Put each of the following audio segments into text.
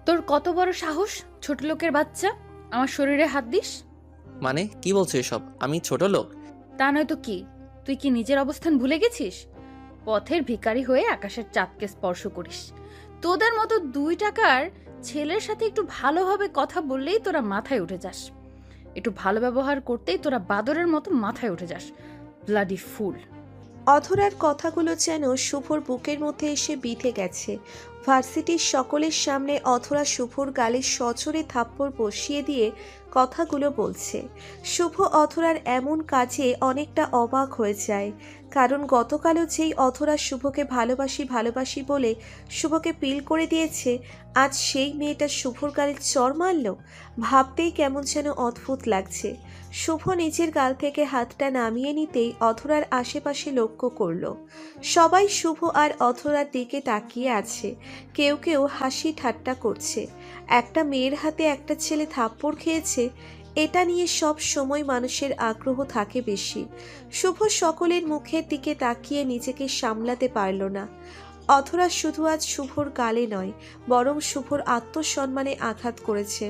তোর কত বড় সাহস, ছোট লোকের বাচ্চা, আমার শরীরে হাত দিস? মানে কি বলছো এসব? আমি ছোট লোক? তা নয় তো কি? তুই কি নিজের অবস্থান ভুলে গেছিস? পথের ভিখারি হয়ে আকাশের চাঁদকে স্পর্শ করিস। তোদের মতো 2 টাকার ছেলের সাথে একটু ভালোভাবে কথা বললেই তোরা মাথায় উঠে যাস। একটু ভালো ব্যবহার করতেই তোরা বাদরের মতো মাথায় উঠে যাস। Bloody fool. অধরার কথাগুলো যেন শুভর বুকের মধ্যে এসে বিঁধে গেছে। ভার্সিটির সকলের সামনে অধরা শুভর গালে সজোরে থাপ্পড় বসিয়ে দিয়ে কথাগুলো বলছে। শুভ অধরার এমন কাজে অনেকটা অবাক হয়ে যায়, কারণ গতকালও যেই অধরা শুভকে ভালোবাসি ভালোবাসি বলে শুভকে পিল করে দিয়েছে, আজ সেই মেয়েটা শুভর গালে চড় মারল। ভাবতেই কেমন যেন অদ্ভুত লাগছে। শুভ নিজের গাল থেকে হাতটা নামিয়ে নিতেই অধরার আশেপাশে লক্ষ্য করল। সবাই শুভ আর অধরার দিকে তাকিয়ে আছে। কেউ কেউ হাসি ঠাট্টা করছে। একটা মেয়ের হাতে একটা ছেলে থাপ্পড় খেয়েছে, এটা নিয়ে সব সময় মানুষের আগ্রহ থাকে বেশি। শুভ সকলের মুখের দিকে তাকিয়ে নিজেকে সামলাতে পারল না। অধরা শুধু আজ শুভর গালে নয়, বরং শুভর আত্মসম্মানে আঘাত করেছে।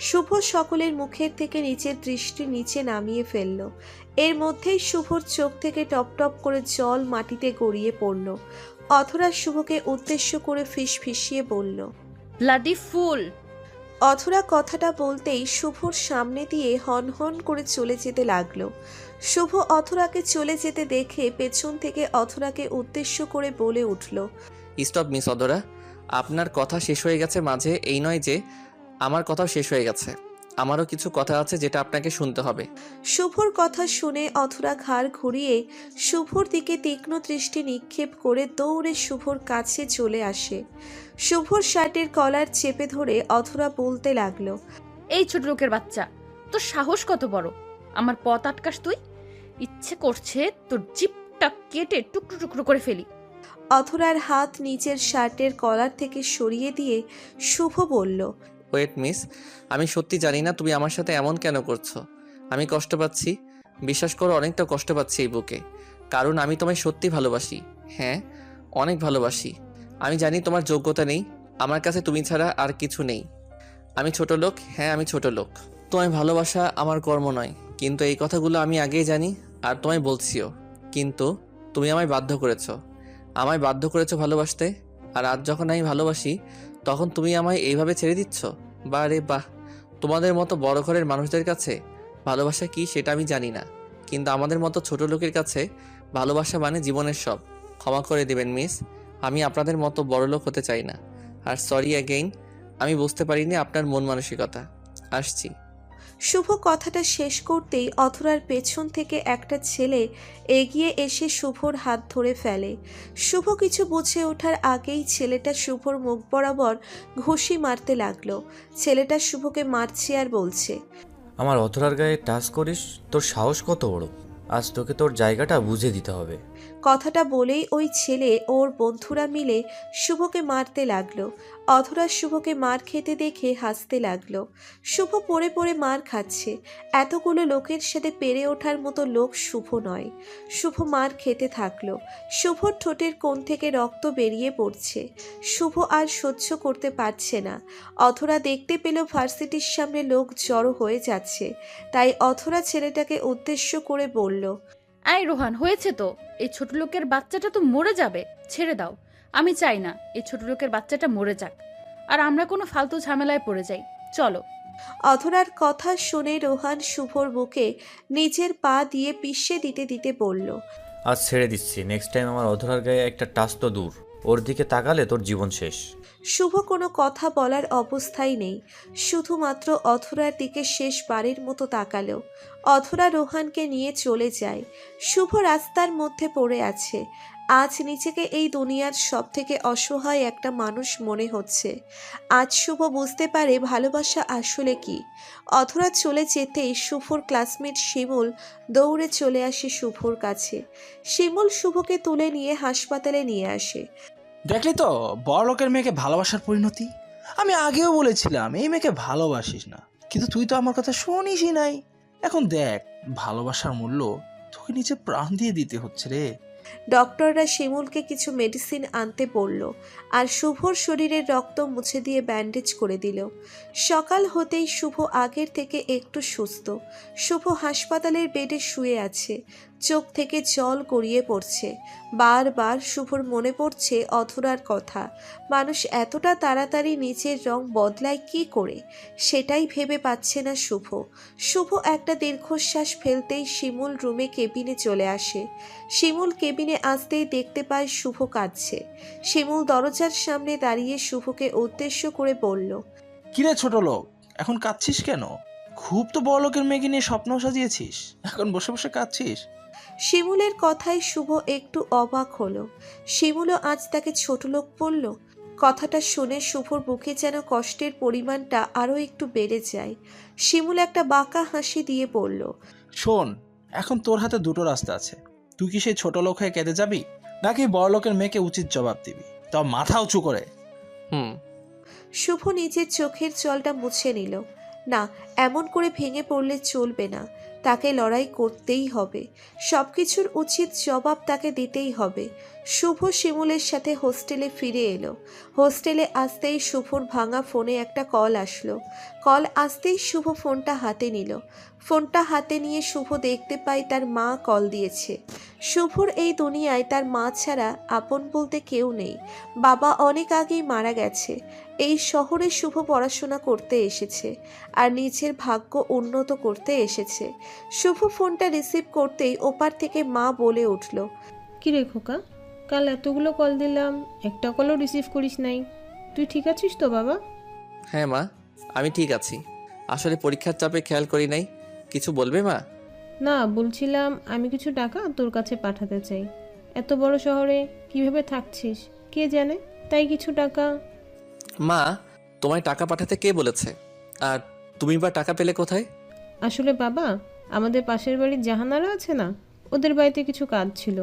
শুভ সকলের মুখের থেকে নিজের দৃষ্টি নিচে নামিয়ে ফেলল। এর মধ্যেই শুভর চোখ থেকে টপ টপ করে জল মাটিতে গড়িয়ে পড়ল। অধরা শুভকে উদ্দেশ্য করে ফিসফিসিয়ে বলল, ব্লাডি ফুল। অধরা কথাটা বলতেই শুভর সামনে দিয়ে হনহন করে চলে যেতে লাগলো। শুভ অধরাকে চলে যেতে দেখে পেছন থেকে অধরাকে উদ্দেশ্য করে বলে উঠল, স্টপ মিস অধরা, আপনার কথা শেষ হয়ে গেছে মাঝে, এই নয় যে আমার কথাও শেষ হয়ে গেছে। আমারও কিছু কথা আছে যেটা আপনাকে শুনতে হবে। শুভর কথা শুনে অধরা ঘাড় ঘুরিয়ে শুভর দিকে তীক্ষ্ণ দৃষ্টি নিক্ষেপ করে দৌড়ে শুভর কাছে চলে আসে। শুভর শার্টের কলার চেপে ধরে অধরা বলতে লাগলো, এই ছোট লোকের বাচ্চা, তোর সাহস কত বড়! আমার পথ আটকাস তুই? ইচ্ছে করছে তোর জিপটা কেটে টুকরো টুকরো করে ফেলি। অধরার হাত নিচের শার্টের কলার থেকে সরিয়ে দিয়ে শুভ বলল, ওয়েট মিস, আমি সত্যি জানি না তুমি আমার সাথে এমন কেন করছো। আমি কষ্ট পাচ্ছি, বিশ্বাস করো, অনেকটা কষ্ট পাচ্ছি এই বুকে, কারণ আমি তোমায় সত্যি ভালোবাসি। হ্যাঁ, অনেক ভালোবাসি। আমি জানি তোমার যোগ্যতা নেই, আমার কাছে তুমি ছাড়া আর কিছু নেই। আমি ছোট লোক, হ্যাঁ আমি ছোট লোক। তোমায় ভালোবাসা আমার কর্ম নয়, কিন্তু এই কথাগুলো আমি আগেই জানি আর তোমায় বলছিও। কিন্তু তুমি আমায় বাধ্য করেছো ভালোবাসতে। আর আজ যখন আমি ভালোবাসি, তখন তুমি আমায় এইভাবে ছেড়ে দিচ্ছ। বাহ রে বাহ! তোমাদের মতো বড় ঘরের মানুষদের কাছে ভালোবাসা কি সেটা আমি জানি না, কিন্তু আমাদের মতো ছোট লোকের কাছে ভালোবাসা মানে জীবনের সব। ক্ষমা করে দেবেন মিস, আমি আপনাদের মতো বড় লোক হতে চাই না। আর সরি অ্যাগেইন, আমি বুঝতে পারিনি আপনার মন মানসিকতা। আসছি। শুভ কথাটা শেষ করতেই অধরার পেছন থেকে একটা ছেলে এগিয়ে এসে শুভর হাত ধরে ফেলে। শুভ কিছু বুঝে ওঠার আগেই ছেলেটা শুভর মুখ বরাবর ঘুষি মারতে লাগলো। ছেলেটা শুভকে মারছে আর বলছে, আমার অধরার গায়ে টাচ করিস? তোর সাহস কত বড়! আজ তোকে তোর জায়গাটা বুঝে দিতে হবে। কথাটা বলেই ওই ছেলে ওর বন্ধুরা মিলে শুভকে মারতে লাগলো। অধরা শুভকে মার খেতে দেখে হাসতে লাগলো। শুভ পড়ে পড়ে মার খাচ্ছে। এতগুলো লোকের সাথে পেরে ওঠার মতো লোক শুভ নয়। শুভ মার খেতে থাকলো। শুভর ঠোঁটের কোণ থেকে রক্ত বেরিয়ে পড়ছে। শুভ আর সহ্য করতে পারছে না। অধরা দেখতে পেল ভার্সিটির সামনে লোক জড়ো হয়ে যাচ্ছে, তাই অধরা ছেলেটাকে উদ্দেশ্য করে বলল, এই রোহান, হয়েছে তো। এই ছোট লোকের বাচ্চাটা তো মরে যাবে, ছেড়ে দাও। আমি চাই না এই ছোট লোকের বাচ্চাটা মরে যাক, আর আমরা কোনো ফালতু ঝামেলায় পড়ে যাই। চলো। অধরার কথা শুনে রোহান শুভর বুকে নিজের পা দিয়ে পিষে দিতে দিতে বলল, আজ ছেড়ে দিচ্ছি, নেক্সট টাইম আমার অধরার গায়ে একটা টাচ তো দূর, ওর দিকে তাকালে তোর জীবন শেষ। শুভ কোনো কথা বলার অবস্থায় নেই, শুধুমাত্র অধরার দিকে শেষবারের মতো তাকালো। অধরা রোহানকে নিয়ে চলে যায়। শুভ রাস্তার মধ্যে পড়ে আছে। আজ নিজেকে এই দুনিয়ার সব থেকে অসহায় একটা মানুষ মনে হচ্ছে। আজ শুভ বুঝতে পারে ভালোবাসা আসলে কি। অধরা চলে যেতেই শুভর ক্লাসমেট শিমুল দৌড়ে চলে আসে শুভর কাছে। শিমুল শুভকে তুলে নিয়ে হাসপাতালে নিয়ে আসে। দেখলি তো বড়লোকের মেয়েকে ভালোবাসার পরিণতি। আমি আগেও বলেছিলাম এই মেয়েকে ভালোবাসিস না, কিন্তু তুই তো আমার কথা শুনিসই নাই। এখন দেখ, ভালোবাসার মূল্য তোকে নিজে প্রাণ দিয়ে দিতে হচ্ছে রে। ডক্টররা শিমুলকে কিছু মেডিসিন আনতে বলল আর শুভর শরীরের রক্ত মুছে দিয়ে ব্যান্ডেজ করে দিল। সকাল হতেই শুভ আগের থেকে একটু সুস্থ। শুভ হাসপাতালের বেডে শুয়ে আছে, চোখ থেকে জল গড়িয়ে পড়ছে। বারবার শুভর মনে পড়ছে অধরার কথা। মানুষ এতটা তাড়াতাড়ি নিচের রং বদলায় কী করে, সেটাই ভেবে পাচ্ছে না শুভ। শুভ একটা দীর্ঘশ্বাস ফেলতেই শিমুল রুমে কেবিনে চলে আসে। শিমুল কেবিনে আসতেই দেখতে পায় শুভ কাঁদছে। শিমুল দরজার সামনে দাঁড়িয়ে শুভকে উদ্দেশ্য করে বলল, কিরে ছোট লোক, এখন কাঁদছিস কেন? খুব তো বড় লোকের মেয়েকে নিয়ে স্বপ্ন সাজিয়েছিস, এখন বসে বসে কাঁদছিস? শিমুলের কথায় শুভ একটু অবাক হলো। শিমুলও আজ তাকে ছোট লোক বলল। কথাটা শুনে শুভর বুকে যেন কষ্টের পরিমাণটা আরও একটু বেড়ে যায়। শিমুল একটা বাঁকা হাসি দিয়ে বলল, শোন, এখন তোর হাতে দুটো রাস্তা আছে। তুই কি সেই ছোট লোক হয়ে কেঁদে যাবি, নাকি বড় লোকের মেয়েকে উচিত জবাব দিবি, তাও মাথা উঁচু করে? হুম। শুভ নিজের চোখের জলটা মুছে নিল। না, এমন করে ভেঙে পড়লে চলবে না। তাকে লড়াই করতেই হবে। সব কিছুর উচিত জবাব তাকে দিতেই হবে। শুভ শিমুলের সাথে হোস্টেলে ফিরে এলো। হোস্টেলে আসতেই শুভর ভাঙা ফোনে একটা কল আসলো। কল আসতেই শুভ ফোনটা হাতে নিল। ফোনটা হাতে নিয়ে শুভ দেখতে পায় তার মা কল দিয়েছে। শুভর এই দুনিয়ায় তার মা ছাড়া আপন বলতে কেউ নেই। বাবা অনেক আগেই মারা গেছে। এই শহরে শুভ পড়াশোনা করতে এসেছে আর নিজের ভাগ্য উন্নত করতে এসেছে। শুভ ফোনটা রিসিভ করতেই ওপার থেকে মা বলে উঠল, কি রে খোকা, কাল এতগুলো কল দিলাম, একটা কলও রিসিভ করিস নাই। তুই ঠিক আছিস তো বাবা? হ্যাঁ মা, আমি ঠিক আছি। আসলে পরীক্ষার চাপে খেয়াল করি নাই। কিছু বলবে মা? না, বলছিলাম আমি কিছু টাকা তোর কাছে পাঠাতে চাই। এত বড় শহরে কিভাবে থাকছিস কে জানে, তাই কিছু টাকা। মা, তোমায় টাকা পাঠাতে কে বলেছে? আর তুমি বা টাকা পেলে কোথায়? আসলে বাবা, আমাদের পাশের বাড়ির জাহানারা আছে না, ওদের বাড়িতে কিছু কাজ ছিল,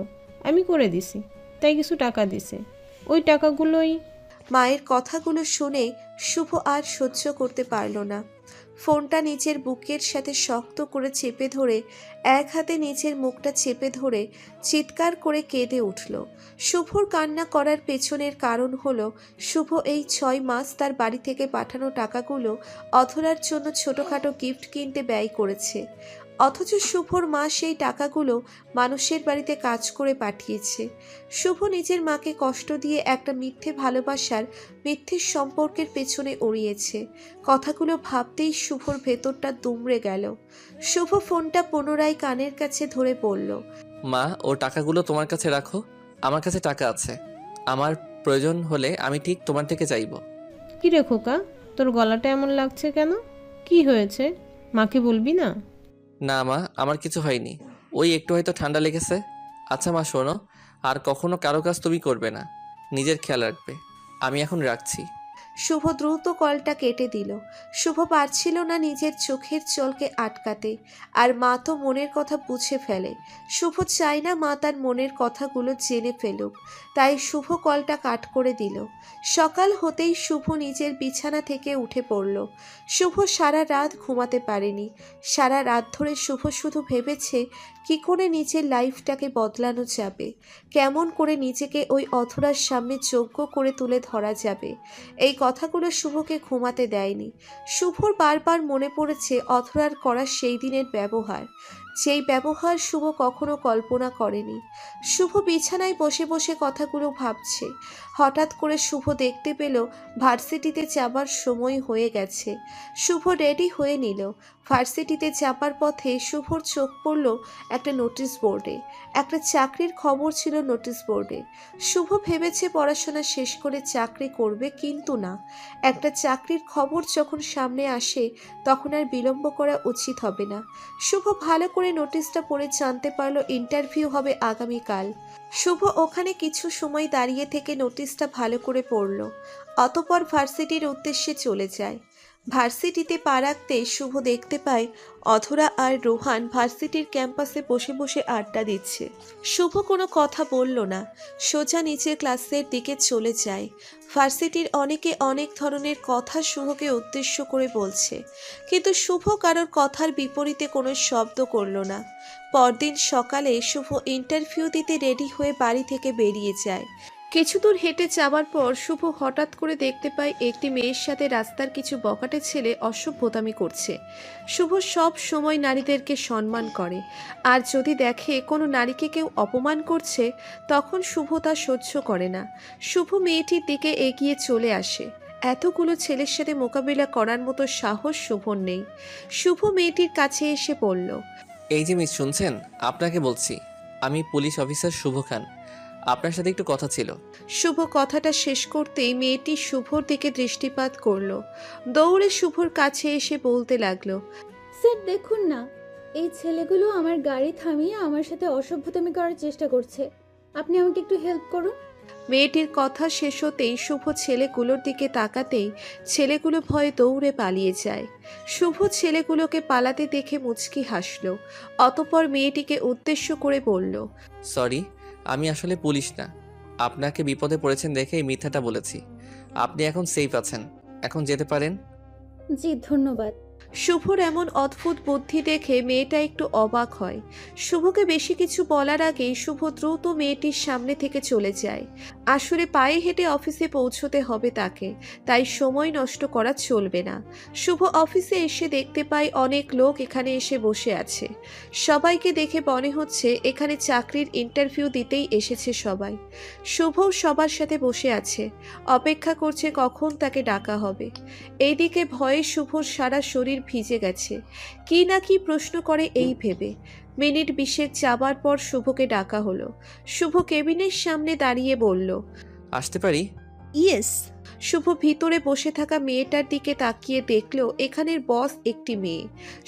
আমি করে দিছি, তাই কিছু টাকা দিছে। ওই টাকাগুলোই। মায়ের কথাগুলো শুনে শুভ আর সহ্য করতে পারল না। ফোনটা নিচের বুকের সাথে শক্ত করে চেপে ধরে এক হাতে নিচের মুখটা চেপে ধরে চিৎকার করে কেঁদে উঠল। শুভর কান্না করার পেছনের কারণ হলো শুভ এই 6 মাস তার বাড়ি থেকে পাঠানো টাকাগুলো অধরার জন্য ছোটোখাটো গিফট কিনতে ব্যয় করেছে। অথচ শুভর মা সেই টাকাগুলো মানুষের বাড়িতে কাজ করে পাঠিয়েছে। শুভ নিজের মাকে কষ্ট দিয়ে একটা মিথ্যে ভালোবাসার মিথ্যে সম্পর্কের পেছনে উড়িয়েছে। কথাগুলো ভাবতেই শুভর ভেতরটা দুমড়ে গেল। শুভ ফোনটা পুনরায় কানের কাছে ধরে বলল, মা, ও টাকাগুলো তোমার কাছে রাখো। আমার কাছে টাকা আছে। আমার প্রয়োজন হলে আমি ঠিক তোমার থেকে চাইবো। কি রে খোকা, তোর গলাটা এমন লাগছে কেন? কি হয়েছে, মাকে বলবি না? না মা, আমার কিছু হয়নি। ওই একটু হয়তো ঠান্ডা লেগেছে। আচ্ছা মা, শোনো, আর কখনো কারো কাজ তুমি করবে না। নিজের খেয়াল রাখবে। আমি এখন রাখছি। শুভ দ্রুত কলটা কেটে দিল। শুভ পারছিল না নিজের চোখের জলকে আটকাতে, আর মা তো মনের কথা বুঝে ফেলে। শুভ চায় না মা তার মনের কথাগুলো জেনে ফেলুক, তাই শুভ কলটা কাট করে দিল। সকাল হতেই শুভ নিজের বিছানা থেকে উঠে পড়ল। শুভ সারা রাত ঘুমাতে পারেনি। সারা রাত ধরে শুভ শুধু ভেবেছে কি করে নিজের লাইফটাকে বদলানো যাবে, কেমন করে নিজেকে ওই অধরার সামনে যোগ্য করে তুলে ধরা যাবে। এই কথাগুলো শুভকে ঘুমাতে দেয়নি। শুভর বারবার মনে পড়েছে অধরার করা সেই দিনের ব্যবহার, যেই ব্যবহার শুভ কখনো কল্পনা করেনি। শুভ বিছানায় বসে বসে কথাগুলো ভাবছে। হঠাৎ করে শুভ দেখতে পেল ভার্সিটিতে যাবার সময় হয়ে গেছে। শুভ রেডি হয়ে নিল। ভার্সিটিতে যাবার পথে শুভর চোখ পড়ল একটা নোটিশ বোর্ডে। একটা চাকরির খবর ছিল নোটিশ বোর্ডে। শুভ ভেবেছে পড়াশোনা শেষ করে চাকরি করবে, কিন্তু না, একটা চাকরির খবর যখন সামনে আসে তখন আর বিলম্ব করা উচিত হবে না। শুভ ভালো করে নোটিশটা পড়ে জানতে পারলো ইন্টারভিউ হবে আগামীকাল। শুভ ওখানে কিছু সময় দাঁড়িয়ে থেকে নোটিশটা ভালো করে পড়ল। অতঃপর ভার্সিটির উদ্দেশ্যে চলে যায়। ভার্সিটিতে পা রাখতে শুভ দেখতে পায় অধরা আর রোহান ভার্সিটির ক্যাম্পাসে বসে বসে আড্ডা দিচ্ছে। শুভ কোনো কথা বলল না, সোজা নিচের ক্লাসের দিকে চলে যায়। ভার্সিটির অনেকে অনেক ধরনের কথা শুভকে উদ্দেশ্য করে বলছে, কিন্তু শুভ কারোর কথার বিপরীতে কোনো শব্দ করল না। পরদিন সকালে শুভ ইন্টারভিউ দিতে রেডি হয়ে বাড়ি থেকে বেরিয়ে যায়। কিছু দূর হেঁটে যাওয়ার পর শুভ হঠাৎ করে দেখতে পায় একটি মেয়ের সাথে রাস্তার কিছু বখাটে ছেলে অসভ্যতামি করছে। শুভ সব সময় নারীদেরকে সম্মান করে, আর যদি দেখে কোনো নারীকে কেউ অপমান করছে তখন শুভ তা সহ্য করে না। শুভ মেয়েটির দিকে এগিয়ে চলে আসে। এতগুলো ছেলের সাথে মোকাবিলা করার মতো সাহস শুভর নেই। শুভ মেয়েটির কাছে এসে বলল, এই যে মিস শুনছেন, আপনাকে বলছি, আমি পুলিশ অফিসার শুভ খান। আপনার সাথে একটু কথা ছিল। শুভ কথাটা শেষ করতেই মেয়েটি শুভর দিকে দৃষ্টিপাত করলো। দৌড়ে শুভর কাছে এসে বলতে লাগলো, স্যার দেখুন না, এই ছেলেগুলো আমার গাড়ি থামিয়ে আমার সাথে অসভ্যতামি করার চেষ্টা করছে। আপনি আমাকে একটু হেল্প করুন। মেয়েটির কথা শেষ হতেই শুভ ছেলেগুলোর দিকে তাকাতেই ছেলেগুলো ভয়ে দৌড়ে পালিয়ে যায়। শুভ ছেলেগুলোকে পালাতে দেখে মুচকি হাসল, অতঃপর মেয়েটিকে উদ্দেশ্য করে বলল, সরি, আমি আসলে পুলিশ না। আপনাকে বিপদে পড়েছেন দেখে এই মিথ্যাটা বলেছি। আপনি এখন সেফ আছেন, এখন যেতে পারেন। জি ধন্যবাদ। শুভর এমন অদ্ভুত বুদ্ধি দেখে মেয়েটা একটু অবাক হয়। শুভকে বেশি কিছু বলার আগেই শুভ দ্রুত মেয়েটির সামনে থেকে চলে যায়। আসলে পায়ে হেঁটে অফিসে পৌঁছতে হবে তাকে, তাই সময় নষ্ট করা চলবে না। শুভ অফিসে এসে দেখতে পায় অনেক লোক এখানে এসে বসে আছে। সবাইকে দেখে মনে হচ্ছে এখানে চাকরির ইন্টারভিউ দিতেই এসেছে সবাই। শুভও সবার সাথে বসে আছে, অপেক্ষা করছে কখন তাকে ডাকা হবে। এইদিকে ভয়ে শুভর সারা শরীর ভিজে গেছে, কি না কি প্রশ্ন করে এই ভেবে। মিনিট 20 যাবার পর শুভকে ডাকা হলো। শুভ কেবিনের সামনে দাঁড়িয়ে বলল, আসতে পারি? ইয়েস। শুভ ভিতরে বসে থাকা মেয়েটার দিকে তাকিয়ে দেখলো এখানের বস একটি মেয়ে।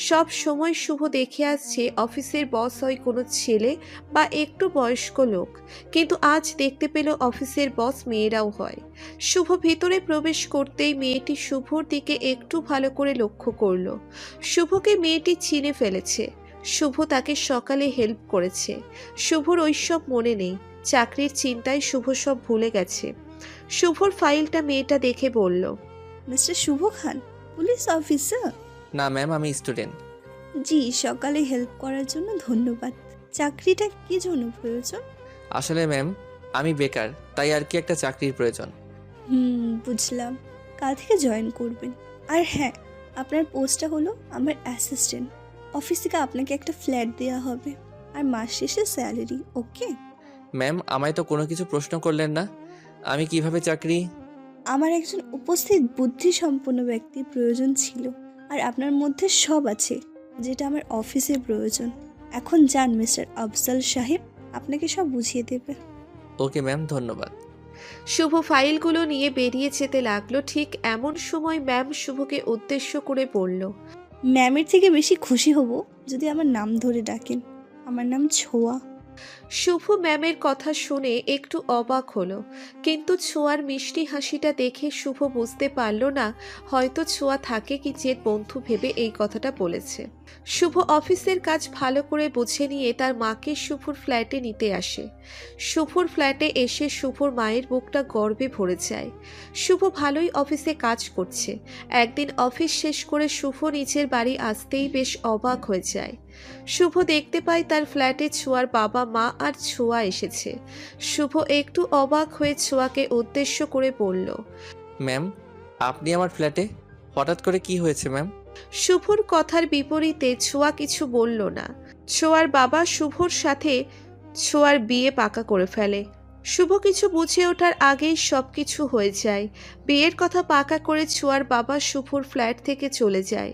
সব সময় শুভ দেখে আসছে অফিসের বস হয় কোনো ছেলে বা একটু বয়স্ক লোক, কিন্তু আজ দেখতে পেল অফিসের বস মেয়েরাও হয়। শুভ ভিতরে প্রবেশ করতেই মেয়েটি শুভর দিকে একটু ভালো করে লক্ষ্য করলো। শুভকে মেয়েটি চিনে ফেলেছে। শুভ তাকে সকালে হেল্প করেছে। শুভর ওইসব মনে নেই, চাকরির চিন্তায় শুভ সব ভুলে গেছে। শুভর ফাইলটা মেয়েটা দেখে বলল, মিস্টার শুভ খান, পুলিশ অফিসার? না ম্যাম, আমি স্টুডেন্ট। জি, সকালে হেল্প করার জন্য ধন্যবাদ। চাকরিটা কি জন্য প্রয়োজন? আসলে ম্যাম, আমি বেকার, তাই আর কি একটা চাকরির প্রয়োজন। বুঝলাম। কাল থেকে জয়েন করবেন। আর হ্যাঁ, আপনার পোস্টটা হলো আমার অ্যাসিস্ট্যান্ট। অফিস থেকে আপনাকে একটা ফ্ল্যাট দেওয়া হবে, আর মাস শেষে স্যালারি। ওকে? ম্যাম, আমায় তো কোনো কিছু প্রশ্ন করলেন না, আমি কিভাবে চাকরি? আমার একজন উপস্থিত বুদ্ধিসম্পন্ন ব্যক্তি প্রয়োজন ছিল, আর আপনার মধ্যে সব আছে যেটা আমার অফিসের প্রয়োজন। এখন যান মিস্টার আফজাল সাহেব, আপনাকে সব বুঝিয়ে দেবে। ওকে ম্যাম, ধন্যবাদ। শুভ ফাইলগুলো নিয়ে বেরিয়ে যেতে লাগলো। ঠিক এমন সময় ম্যাম শুভকে উদ্দেশ্য করে বলল, ম্যামের থেকে বেশি খুশি হব যদি আমার নাম ধরে ডাকেন। আমার নাম ছোঁয়া। শুভ ম্যামের কথা শুনে একটু অবাক হলো, কিন্তু ছোঁয়ার মিষ্টি হাসিটা দেখে শুভ বুঝতে পারল না হয়তো ছোঁয়া থাকে কি যে বন্ধু ভেবে এই কথাটা বলেছে। শুভ অফিসের কাজ ভালো করে বুঝে নিয়ে তার মাকে শুভর ফ্ল্যাটে নিতে আসে। শুভর ফ্ল্যাটে এসে শুভর মায়ের বুকটা গর্বে ভরে যায়। শুভ ভালোই অফিসে কাজ করছে। একদিন অফিস শেষ করে শুভ নিজের বাড়ি আসতেই বেশ অবাক হয়ে যায়। শুভ দেখতে পায় তার ফ্ল্যাটে ছোঁয়ার বাবা মা আর ছোঁয়া এসেছে। শুভ একটু অবাক হয়ে ছোঁয়াকে উদ্দেশ্য করে বলল, ম্যাম, আপনি আমার ফ্ল্যাটে? হঠাৎ করে কি হয়েছে ম্যাম? শুভর কথার বিপরীতে ছোঁয়া কিছু বলল না। ছোঁয়ার বাবা শুভর সাথে ছোঁয়ার বিয়ে পাকা করে ফেলে। শুভ কিছু বুঝে ওঠার আগেই সবকিছু হয়ে যায়। বিয়ের কথা পাকা করে ছোঁয়ার বাবা শুভর ফ্ল্যাট থেকে চলে যায়।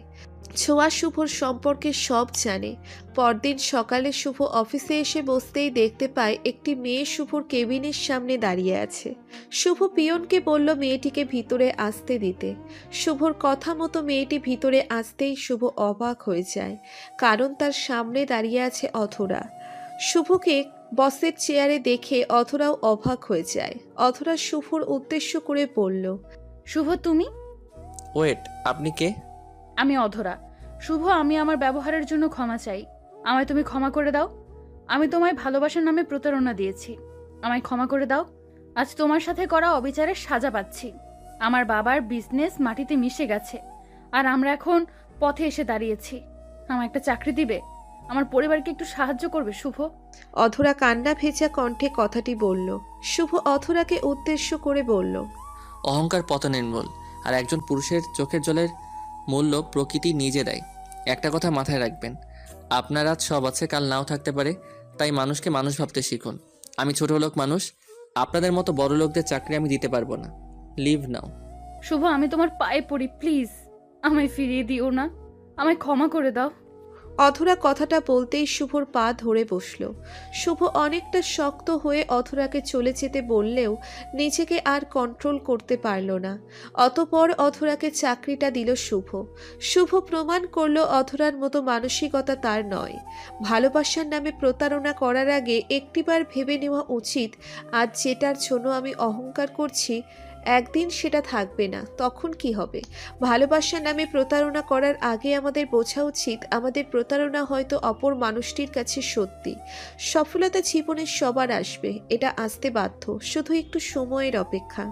ছোঁয়া শুভর সম্পর্কে সব জানে। পরদিন সকালে শুভ অফিসে এসে বসতেই দেখতে পায় একটি মেয়ে শুভর কেবিনের সামনে দাঁড়িয়ে আছে। শুভ পিয়নকে বলল মেয়েটিকে ভিতরে আসতে দিতে। শুভর কথা মতো মেয়েটি ভিতরে আসতেই শুভ অবাক হয়ে যায়, কারণ তার সামনে দাঁড়িয়ে আছে অধরা। শুভকে বসের চেয়ারে দেখে অধরাও অবাক হয়ে যায়। অধরা শুভর উদ্দেশ্য করে বলল, শুভ তুমি? ওয়েট, আপনি কে? আমি অধরা। শুভ, আমি আমার ব্যবহারের জন্য ক্ষমা চাই। আমায় তুমি ক্ষমা করে দাও। আমি তোমায় ভালোবাসার নামে প্রতারণা দিয়েছি। আমায় ক্ষমা করে দাও। আজ তোমার সাথে করা অবিচারের সাজা পাচ্ছি। আমার বাবার বিজনেস মাটিতে মিশে গেছে, আর আমরা এখন পথে এসে দাঁড়িয়েছি। আমার একটা চাকরি দিবে? আমার পরিবারকে একটু সাহায্য করবে শুভ? অধরা কান্না ভেজা কণ্ঠে কথাটি বলল। শুভ অধরাকে উদ্দেশ্য করে বলল, অহংকার পতনের মূল, আর একজন পুরুষের চোখের জলের মূল্য প্রকৃতি নিজে দেয়। একটা কথা মাথায় রাখবেন, আপনার আজ সব আছে, কাল নাও থাকতে পারে। তাই মানুষকে মানুষ ভাবতে শিখুন। আমি ছোট লোক মানুষ, আপনাদের মতো বড় লোকদের চাকরি আমি দিতে পারবো না। লিভ নাও। শুভ, আমি তোমার পায়ে পড়ি, প্লিজ আমায় ফিরিয়ে দিও না। আমায় ক্ষমা করে দাও। অধরা কথাটা বলতেই শুভর পা ধরে বসল। শুভ অনেকটা শক্ত হয়ে অধরাকে চলে যেতে বললেও নিজেকে আর কন্ট্রোল করতে পারল না। অতঃপর অধরাকে চাকরিটা দিল শুভ। শুভ প্রমাণ করলো অধরার মতো মানসিকতা তার নয়। ভালোবাসার নামে প্রতারণা করার আগে একটিবার ভেবে নেওয়া উচিত, আজ যেটার জন্য আমি অহংকার করছি একদিন সেটা থাকবে না, তখন কি হবে? ভালোবাসার নামে প্রতারণা করার আগে আমাদের বোঝা উচিত আমাদের প্রতারণা হয়তো অপর মানুষটির কাছে সত্যি। সফলতা জীবনে সবার আসবে, এটা আসতে বাধ্য, শুধু একটু সময়ের অপেক্ষা।